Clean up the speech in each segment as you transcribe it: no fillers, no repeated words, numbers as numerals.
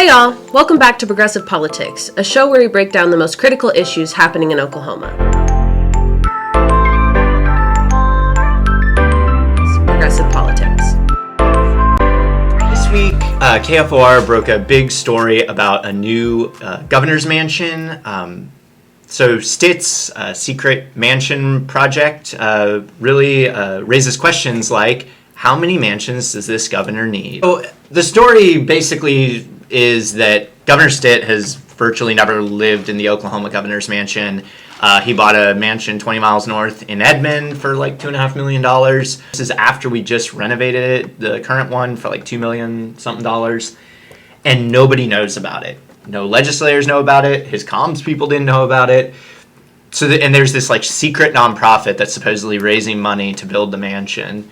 Hey y'all, welcome back to Progressive Politics, a show where we break down the most critical issues happening in Oklahoma. Progressive Politics. This week, KFOR broke a big story about a new governor's mansion. So Stitt's secret mansion project really raises questions like, how many mansions does this governor need? So the story basically is that Governor Stitt has virtually never lived in the Oklahoma governor's mansion. He bought a mansion 20 miles north in Edmond for like $2.5 million. This is after we just renovated it, the current one, for like $2 million something dollars. And nobody knows about it. No legislators know about it. His comms people didn't know about it. And there's this like secret nonprofit that's supposedly raising money to build the mansion.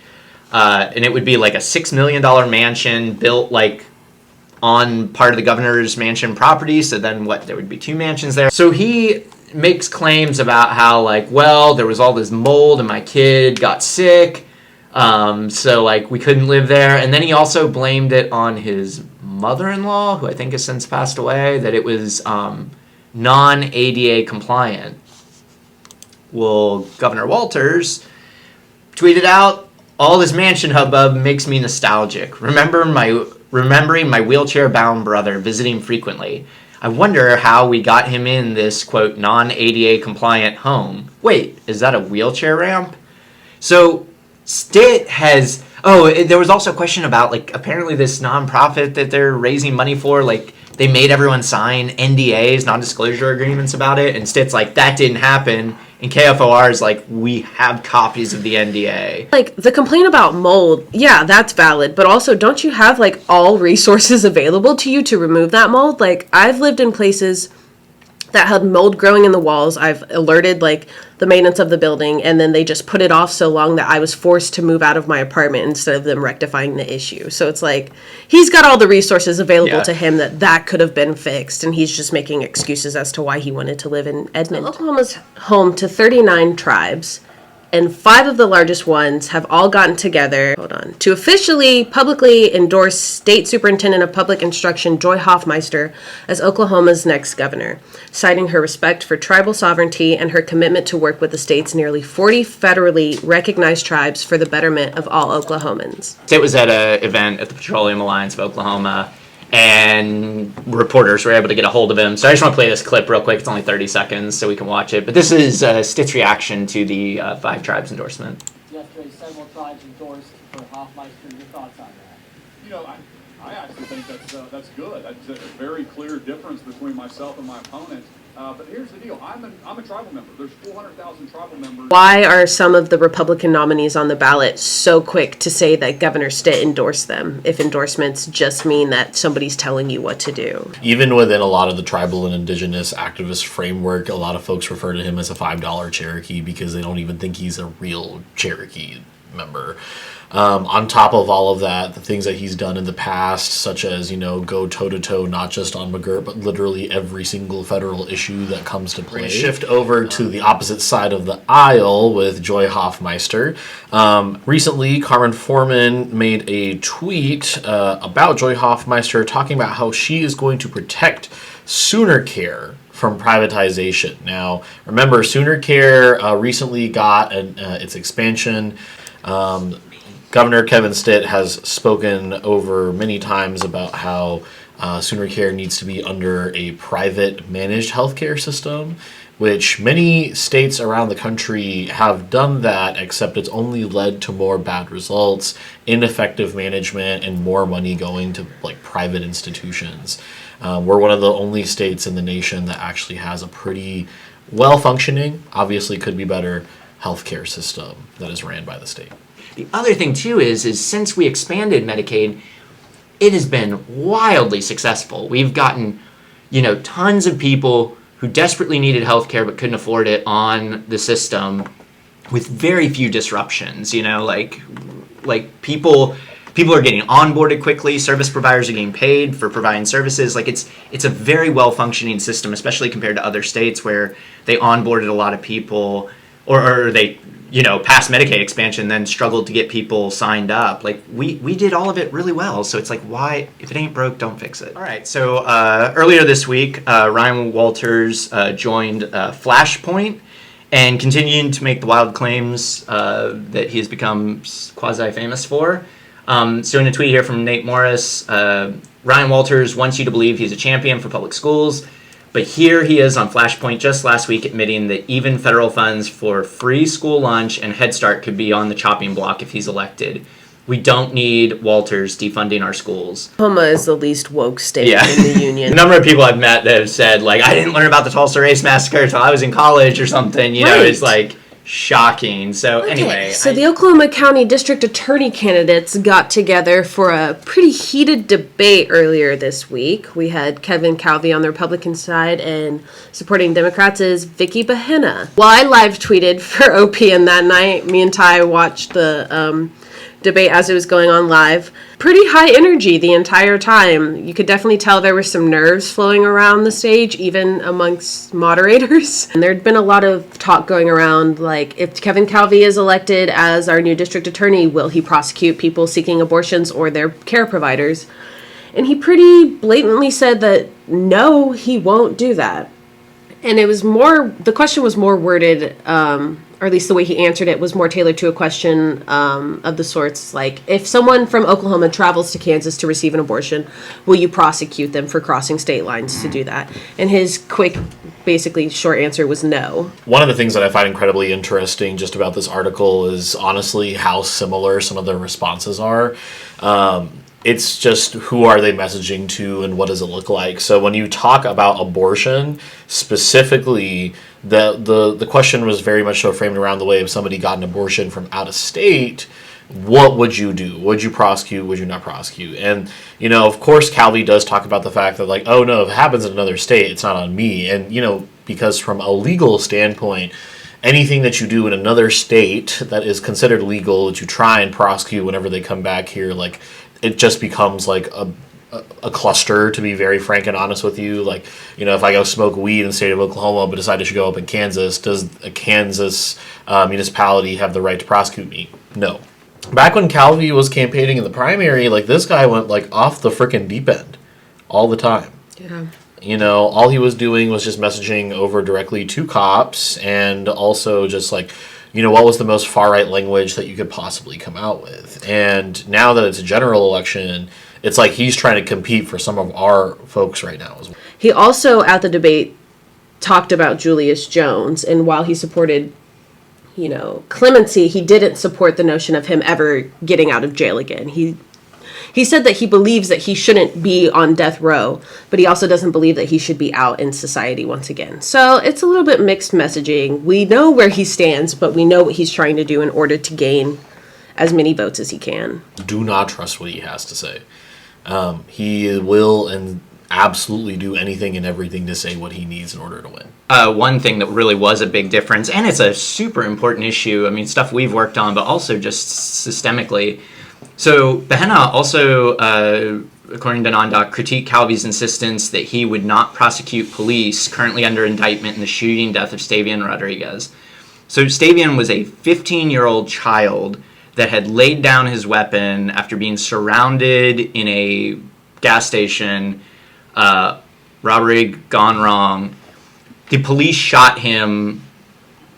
And it would be like a $6 million mansion built like on part of the governor's mansion property. So then there would be two mansions there. So he makes claims about how like, well, there was all this mold and my kid got sick. So like we couldn't live there. And then he also blamed it on his mother-in-law, who I think has since passed away, that it was non-ADA compliant. Well, Governor Walters tweeted out, all this mansion hubbub makes me nostalgic. Remembering my wheelchair-bound brother visiting frequently. I wonder how we got him in this, quote, non-ADA compliant home. Wait, is that a wheelchair ramp? So Stitt has... there was also a question about, like, apparently this nonprofit that they're raising money for, like, they made everyone sign NDAs, non-disclosure agreements about it, and Stitt's like, that didn't happen. And KFOR is like, we have copies of the NDA. Like, the complaint about mold, yeah, that's valid, but also don't you have, like, all resources available to you to remove that mold? Like, I've lived in places that had mold growing in the walls. I've alerted, like, the maintenance of the building, and then they just put it off so long that I was forced to move out of my apartment instead of them rectifying the issue. So it's like, he's got all the resources available to him that could have been fixed, and he's just making excuses as to why he wanted to live in Edmond. Oklahoma's home to 39 tribes, and 5 of the largest ones have all gotten together, to officially, publicly endorse State Superintendent of Public Instruction Joy Hoffmeister as Oklahoma's next governor, citing her respect for tribal sovereignty and her commitment to work with the state's nearly 40 federally recognized tribes for the betterment of all Oklahomans. Stitt was at an event at the Petroleum Alliance of Oklahoma, and reporters were able to get a hold of him. So I just want to play this clip real quick. It's only 30 seconds, so we can watch it. But this is Stitt's reaction to the 5 tribes endorsement. Yesterday, several tribes endorsed for Hoffmeister. Your thoughts on that? You know, I actually think that's good. That's a very clear difference between myself and my opponent. But here's the deal. I'm a tribal member. There's 400,000 tribal members. Why are some of the Republican nominees on the ballot so quick to say that Governor Stitt endorsed them, if endorsements just mean that somebody's telling you what to do? Even within a lot of the tribal and indigenous activist framework, a lot of folks refer to him as a $5 Cherokee because they don't even think he's a real Cherokee member. On top of all of that, the things that he's done in the past, such as, go toe-to-toe, not just on McGirt, but literally every single federal issue that comes to play. Shift over to the opposite side of the aisle with Joy Hoffmeister. Recently, Carmen Foreman made a tweet about Joy Hoffmeister talking about how she is going to protect Sooner Care from privatization. Now, remember, Sooner Care recently got its expansion. Governor Kevin Stitt has spoken over many times about how Sooner Care needs to be under a private managed healthcare system, which many states around the country have done that, except it's only led to more bad results, ineffective management, and more money going to like private institutions. We're one of the only states in the nation that actually has a pretty well-functioning, obviously could be better, healthcare system that is ran by the state. The other thing, too, is since we expanded Medicaid, it has been wildly successful. We've gotten, tons of people who desperately needed health care but couldn't afford it on the system with very few disruptions, like people are getting onboarded quickly, service providers are getting paid for providing services. Like, it's a very well-functioning system, especially compared to other states where they onboarded a lot of people or they passed Medicaid expansion, then struggled to get people signed up. Like, we did all of it really well. So it's like, why, if it ain't broke, don't fix it. All right. So earlier this week, Ryan Walters joined Flashpoint and continuing to make the wild claims that he has become quasi-famous for. So in a tweet here from Nate Morris, Ryan Walters wants you to believe he's a champion for public schools. But here he is on Flashpoint just last week admitting that even federal funds for free school lunch and Head Start could be on the chopping block if he's elected. We don't need Walters defunding our schools. Oklahoma is the least woke state in the union. The number of people I've met that have said, like, I didn't learn about the Tulsa Race Massacre until I was in college or something. You know, it's like shocking. So anyway. So the Oklahoma County District Attorney candidates got together for a pretty heated debate earlier this week. We had Kevin Calvi on the Republican side, and supporting Democrats is Vicky Behenna. Well, I live tweeted for OPN that night. Me and Ty watched the debate as it was going on live. Pretty high energy the entire time. You could definitely tell there were some nerves flowing around the stage, even amongst moderators. And there'd been a lot of talk going around, like, if Kevin Calvi is elected as our new district attorney, will he prosecute people seeking abortions or their care providers? And he pretty blatantly said that no, he won't do that. And the question was more worded, or at least the way he answered it was more tailored to a question of the sorts like, if someone from Oklahoma travels to Kansas to receive an abortion, will you prosecute them for crossing state lines to do that? And his quick, basically short answer was no. One of the things that I find incredibly interesting just about this article is honestly how similar some of the responses are. It's just, who are they messaging to and what does it look like? So when you talk about abortion, specifically, the question was very much so framed around the way if somebody got an abortion from out of state, what would you do? Would you prosecute? Would you not prosecute? And, of course, Calvi does talk about the fact that, like, oh, no, if it happens in another state, it's not on me. And, because from a legal standpoint, anything that you do in another state that is considered legal that you try and prosecute whenever they come back here, like, it just becomes like a cluster, to be very frank and honest with you. Like, if I go smoke weed in the state of Oklahoma but decide I should go up in Kansas, does a Kansas municipality have the right to prosecute me? No. Back when Calvi was campaigning in the primary, like, this guy went like off the frickin' deep end all the time. Yeah. All he was doing was just messaging over directly to cops, and also just like, what was the most far-right language that you could possibly come out with? And now that it's a general election, it's like he's trying to compete for some of our folks right now as well. He also, at the debate, talked about Julius Jones, and while he supported, clemency, he didn't support the notion of him ever getting out of jail again. He said that he believes that he shouldn't be on death row, but he also doesn't believe that he should be out in society once again. So it's a little bit mixed messaging. We know where he stands, but we know what he's trying to do in order to gain as many votes as he can. Do not trust what he has to say. He will and absolutely do anything and everything to say what he needs in order to win. One thing that really was a big difference, and it's a super important issue, stuff we've worked on, but also just systemically. So Behenna also, according to NonDoc, critiqued Calvi's insistence that he would not prosecute police currently under indictment in the shooting death of Stavian Rodriguez. So Stavian was a 15-year-old child that had laid down his weapon after being surrounded in a gas station, robbery gone wrong. The police shot him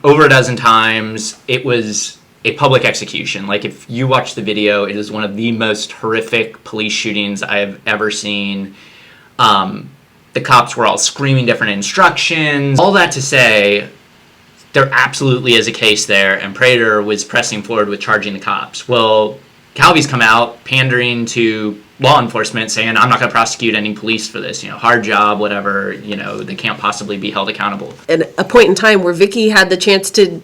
over a dozen times. It was a public execution. Like, if you watch the video, it is one of the most horrific police shootings I've ever seen. The cops were all screaming different instructions. All that to say, there absolutely is a case there, and Prater was pressing forward with charging the cops. Well, Calvi's come out pandering to law enforcement, saying, I'm not going to prosecute any police for this, hard job, whatever, they can't possibly be held accountable. At a point in time where Vicky had the chance to,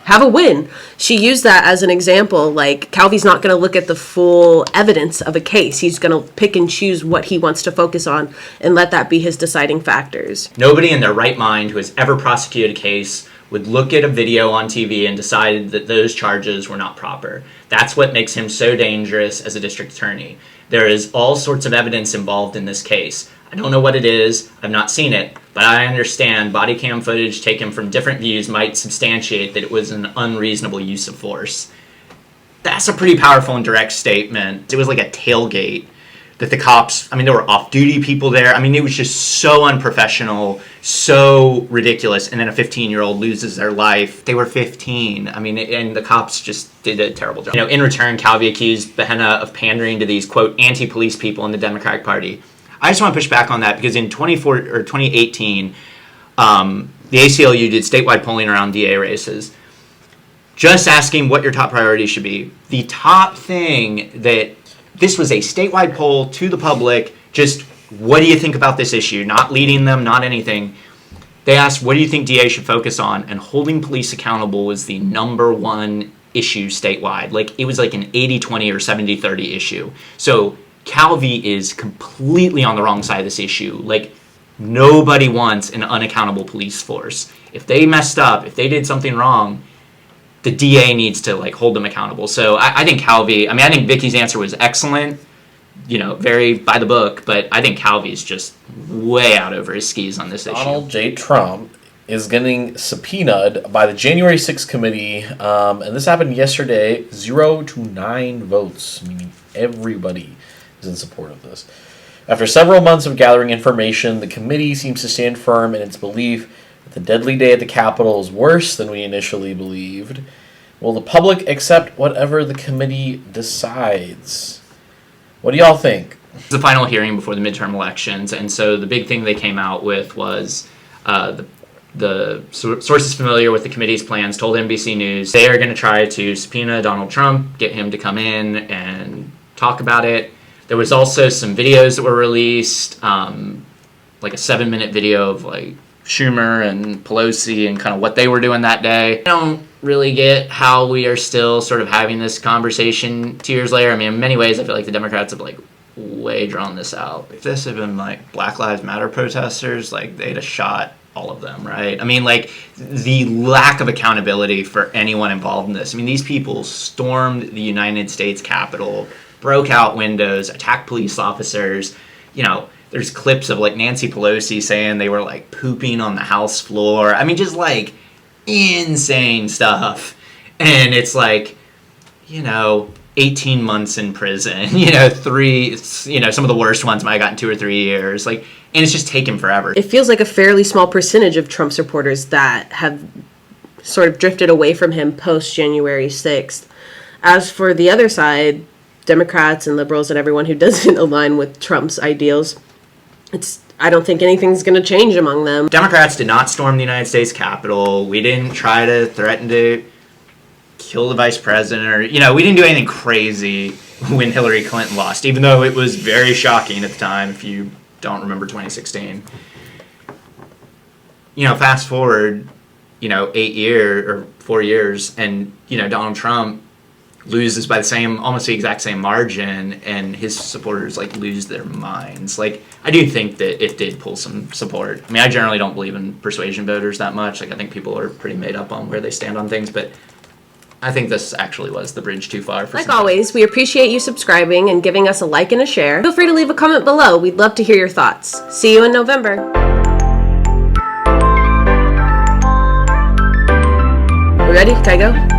have a win, she used that as an example. Like, Calvi's not going to look at the full evidence of a case. He's going to pick and choose what he wants to focus on and let that be his deciding factors. Nobody in their right mind who has ever prosecuted a case would look at a video on TV and decide that those charges were not proper. That's what makes him so dangerous as a district attorney. There is all sorts of evidence involved in this case. I don't know what it is, I've not seen it, but I understand body cam footage taken from different views might substantiate that it was an unreasonable use of force. That's a pretty powerful and direct statement. It was like a tailgate that the cops, I mean, there were off-duty people there. I mean, it was just so unprofessional, so ridiculous. And then a 15-year-old loses their life. They were 15. I mean, and the cops just did a terrible job. You know, in return, Calvi accused Behenna of pandering to these, quote, anti-police people in the Democratic Party. I just want to push back on that because in 2018, the ACLU did statewide polling around DA races, just asking what your top priority should be. The top thing that this was a statewide poll to the public, just what do you think about this issue? Not leading them, not anything. They asked, what do you think DA should focus on? And holding police accountable was the number one issue statewide. Like, it was like an 80-20 or 70-30 issue. So Calvi is completely on the wrong side of this issue. Like, nobody wants an unaccountable police force. If they messed up, if they did something wrong, the DA needs to like hold them accountable. So I think Calvi, I mean, I think Vicky's answer was excellent, you know, very by the book, but I think Calvi's just way out over his skis on this issue. Donald J. Trump is getting subpoenaed by the January 6th committee, and this happened yesterday, 0 to 9 votes, meaning everybody is in support of this. After several months of gathering information, the committee seems to stand firm in its belief that the deadly day at the Capitol is worse than we initially believed. Will the public accept whatever the committee decides? What do y'all think? It's the final hearing before the midterm elections, and so the big thing they came out with was the sources familiar with the committee's plans told NBC News they are going to try to subpoena Donald Trump, get him to come in and talk about it. There was also some videos that were released, like a 7-minute video of like Schumer and Pelosi and kind of what they were doing that day. I don't really get how we are still sort of having this conversation 2 years later. I mean, in many ways, I feel like the Democrats have like way drawn this out. If this had been like Black Lives Matter protesters, like they'd have shot all of them, right? I mean, like the lack of accountability for anyone involved in this. I mean, these people stormed the United States Capitol, broke out windows, attacked police officers. You know, there's clips of like Nancy Pelosi saying they were like pooping on the House floor. I mean, just like insane stuff. And it's like, you know, 18 months in prison, you know, some of the worst ones might have gotten 2 or 3 years. Like, and it's just taken forever. It feels like a fairly small percentage of Trump supporters that have sort of drifted away from him post January 6th. As for the other side, Democrats and liberals and everyone who doesn't align with Trump's ideals, I don't think anything's going to change among them. Democrats did not storm the United States Capitol. We didn't try to threaten to kill the vice president, or, you know, we didn't do anything crazy when Hillary Clinton lost, even though it was very shocking at the time, if you don't remember 2016. You know, fast forward, you know, 4 years, and, you know, Donald Trump loses by almost the exact same margin, and his supporters like lose their minds. Like, I do think that it did pull some support. I mean, I generally don't believe in persuasion voters that much. Like, I think people are pretty made up on where they stand on things, but I think this actually was the bridge too far. Like always, we appreciate you subscribing and giving us a like and a share. Feel free to leave a comment below. We'd love to hear your thoughts. See you in November. We ready? Can I go?